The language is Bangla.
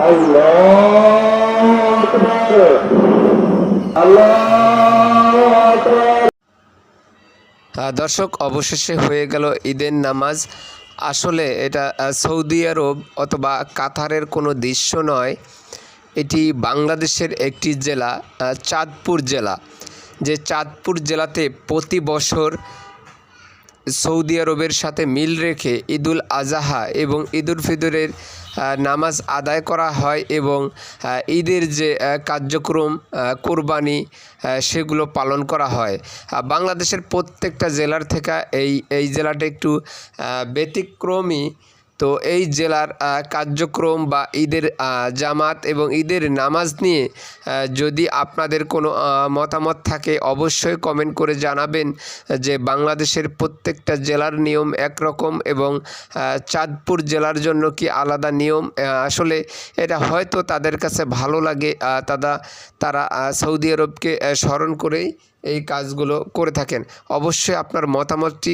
আল্লাহু আকবার, আল্লাহু আকবার। দর্শক, অবশেষে হয়ে গেল ঈদের নামাজ। আসলে এটা সৌদি আরব অথবা কাতারের কোনো দৃশ্য নয়, এটি বাংলাদেশের একটি জেলা, চাঁদপুর জেলা। যে চাঁদপুর জেলাতে প্রতি বছর সৌদি আরবের সাথে মিল রেখে ঈদুল আজহা এবং ঈদুল ফিতরের নামাজ আদায় করা হয় এবং ঈদের যে কার্যক্রম কোরবানি সেগুলো পালন করা হয়। বাংলাদেশের প্রত্যেকটা জেলার থেকে এই জেলাটা একটু ব্যতিক্রমী। তো এই জেলার কার্যক্রম বা ঈদের জামাত এবং ঈদের নামাজ নিয়ে যদি আপনাদের কোনো মতামত থাকে অবশ্যই কমেন্ট করে জানাবেন যে বাংলাদেশের প্রত্যেকটা জেলার নিয়ম একরকম এবং চাঁদপুর জেলার জন্য কি আলাদা নিয়ম। আসলে এটা হয়তো তাদের কাছে ভালো লাগে, তারা সৌদি আরবকে স্মরণ করেই এই কাজগুলো করে থাকেন। অবশ্যই আপনার মতামতটি